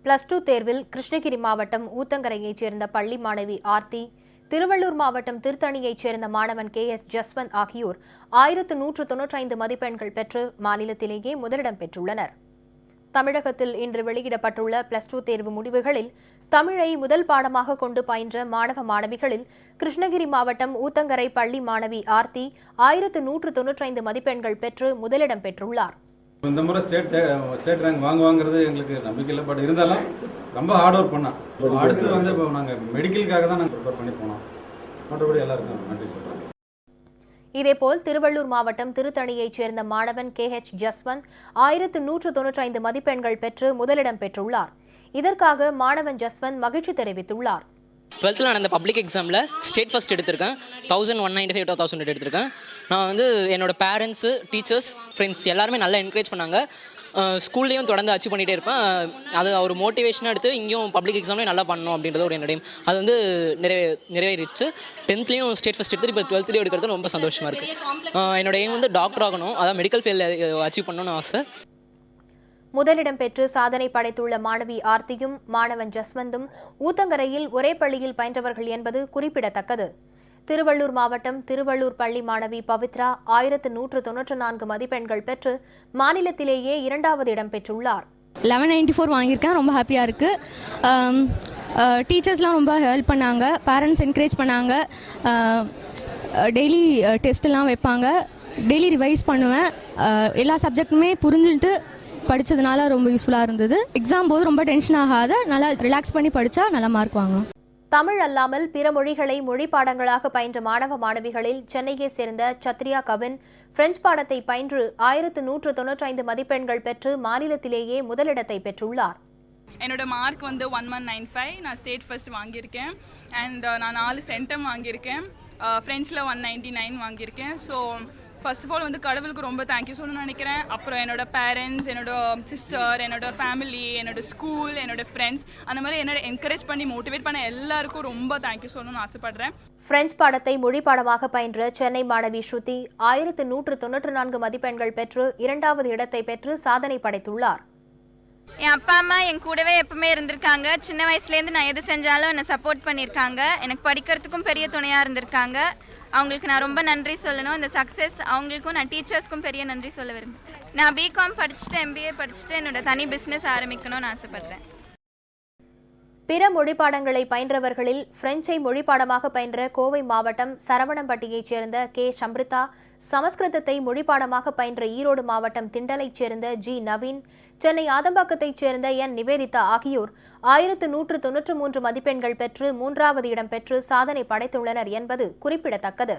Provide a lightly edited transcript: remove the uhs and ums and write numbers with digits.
+2 தேர்வில் கிருஷ்ணகிரி மாவட்டம் ஊத்தங்கரையைச் சேர்ந்த பள்ளி மாணவி ஆர்த்தி, திருவள்ளூர் மாவட்டம் திருத்தணியைச் சேர்ந்த மாணவன் KS ஜஸ்வந்த் ஆகியோர் 1195 மதிப்பெண்கள் பெற்று மாநிலத்திலேயே முதலிடம் பெற்றுள்ளனர். தமிழகத்தில் இன்று வெளியிடப்பட்டுள்ள +2 தேர்வு முடிவுகளில் தமிழை முதல் பாடமாக கொண்டு பயின்ற மாணவ மாணவிகளில் கிருஷ்ணகிரி மாவட்டம் ஊத்தங்கரை பள்ளி மாணவி ஆர்த்தி 1195 மதிப்பெண்கள் பெற்று முதலிடம் பெற்றுள்ளார். இந்த முறை ஸ்டேட் ரேங்க் வாங்குவாங்கிறது எங்களுக்கு நம்பிக்கை இல்லை. பட் இருந்தாலும் ரொம்ப ஹார்ட் ஒர்க் பண்ணோம். அடுத்து இப்போ நாங்கள் மெடிக்கலுக்காக தான் நாங்கள் ப்ரிப்பேர் பண்ணி போனோம். மற்றபடி எல்லாருக்கும் நன்றி சொல்கிறோம். இதேபோல் திருவள்ளூர் மாவட்டம் திருத்தணியைச் சேர்ந்த மாணவன் KH ஜஸ்வந்த் 1195 மதிப்பெண்கள் பெற்று முதலிடம் பெற்றுள்ளார். இதற்காக மாணவன் ஜஸ்வந்த் மகிழ்ச்சி தெரிவித்துள்ளார். 12th நடந்த பப்ளிக் எக்ஸாமில் ஸ்டேட் ஃபஸ்ட் எடுத்திருக்கேன். 1195 1000 எடுத்திருக்கேன். நான் என்னோட பேரண்ட்ஸு, டீச்சர்ஸ், ஃப்ரெண்ட்ஸ் எல்லாருமே நல்லா என்கரேஜ் பண்ணாங்க. ஸ்கூல்லேயும் தொடர்ந்து அச்சீவ் பண்ணிகிட்டே இருப்பேன். அது ஒரு மோட்டிவேஷனாக எடுத்து இங்கேயும் பப்ளிக் எக்ஸாம்லேயும் நல்லா பண்ணணும் அப்படின்றது ஒரு என்னுடைய அது நிறைவேறிடுச்சு. 10th ஸ்டேட் ஃபஸ்ட் எடுத்து இப்போ 12th எடுக்கிறது ரொம்ப சந்தோஷமாக இருக்குது. என்னோட எய்ம் டாக்டர் ஆகணும், அதாவது மெடிக்கல் ஃபீல்டில் அச்சீவ் பண்ணணும்னு ஆசை. முதலிடம் பெற்று சாதனை படைத்துள்ள மாணவி ஆர்த்தியும் மாணவன் ஜஸ்வந்தும் ஊத்தங்கரையில் ஒரே பள்ளியில் பயின்றவர்கள் என்பது குறிப்பிடத்தக்கது. திருவள்ளூர் மாவட்டம் திருவள்ளூர் பள்ளி மாணவி பவித்ரா 1194 மதிப்பெண்கள் பெற்று மாநிலத்திலேயே 2வது இடம் பெற்றுள்ளார். 1194 வாங்கியிருக்கேன். ரொம்ப ஹாப்பியாக இருக்குது. டீச்சர்ஸ்லாம் ரொம்ப ஹெல்ப் பண்ணாங்க, பேரண்ட்ஸ் என்கரேஜ் பண்ணாங்க. டெய்லி டெஸ்ட்லாம் வைப்பாங்க, டெய்லி ரிவைஸ் பண்ணுவேன். எல்லா சப்ஜெக்ட்டுமே புரிஞ்சுட்டு படித்ததுனால ரொம்ப யூஸ்ஃபுல்லாக இருந்தது. எக்ஸாம் போது ரொம்ப டென்ஷன் ஆகாத, நல்லா ரிலாக்ஸ் பண்ணி படித்தா நல்ல மார்க் வாங்கலாம். தமிழ் அல்லாமல் பிற மொழிகளை மொழி பாடங்களாக பயின்ற மாணவ மாணவிகளில் சென்னையை சேர்ந்த சத்ரியா கவின் பிரெஞ்சு பாடத்தை பயின்று 1195 மதிப்பெண்கள் பெற்று மாநிலத்திலேயே முதலிடத்தை பெற்றுள்ளார். என்னோட மார்க் 1195. நான் ஸ்டேட் ஃபர்ஸ்ட் வாங்கியிருக்கேன். அண்ட் நான் 4 சென்டம் வாங்கியிருக்கேன். ஃப்ரெண்ட்ஸில் 199 வாங்கியிருக்கேன். ஸோ ஃபர்ஸ்ட் ஆஃப் ஆல் கடவுளுக்கு ரொம்ப தேங்க்யூ சொல்லணும்னு நினைக்கிறேன். அப்புறம் என்னோட பேரண்ட்ஸ், என்னோட சிஸ்டர், என்னோட ஃபேமிலி, என்னோட ஸ்கூல், என்னோட ஃப்ரெண்ட்ஸ், அந்த மாதிரி என்னோட என்கரேஜ் பண்ணி மோட்டிவேட் பண்ண எல்லாருக்கும் ரொம்ப தேங்க்யூ சொல்லணும்னு ஆசைப்படுறேன். பிரெஞ்சு பாடத்தை மொழி பாடமாக பயின்ற சென்னை மாணவி ஸ்ருதி 1194 மதிப்பெண்கள் பெற்று 2வது இடத்தை பெற்று சாதனை படைத்துள்ளார். என் அப்பா அம்மா என் கூடவே எப்பவுமே இருந்திருக்காங்க. சின்ன வயசுலேருந்து நான் எது செஞ்சாலும் என்னை சப்போர்ட் பண்ணியிருக்காங்க. எனக்கு படிக்கிறதுக்கும் பெரிய துணையாக இருந்திருக்காங்க. அவங்களுக்கு நான் ரொம்ப நன்றி சொல்லணும். இந்த சக்ஸஸ் அவங்களுக்கும் நான் டீச்சர்ஸ்க்கும் பெரிய நன்றி சொல்ல விரும்புகிறேன். நான் BCom படிச்சுட்டு MBA படிச்சுட்டு என்னோட தனி பிஸ்னஸ் ஆரம்பிக்கணும்னு ஆசைப்படுறேன். பிற மொழி பாடங்களை பயின்றவர்களில் பிரெஞ்சை மொழி பாடமாக பயின்ற கோவை மாவட்டம் சரவணம்பட்டியைச் சேர்ந்த K சம்ரிதா, சமஸ்கிருதத்தை மொழி பாடமாக பயின்ற ஈரோடு மாவட்டம் திண்டலைச் சேர்ந்த G நவீன், சென்னை ஆதம்பாக்கத்தைச் சேர்ந்த N நிவேதிதா ஆகியோர் 1193 மதிப்பெண்கள் பெற்று 3வது இடம் பெற்று சாதனை படைத்துள்ளனர் என்பது குறிப்பிடத்தக்கது.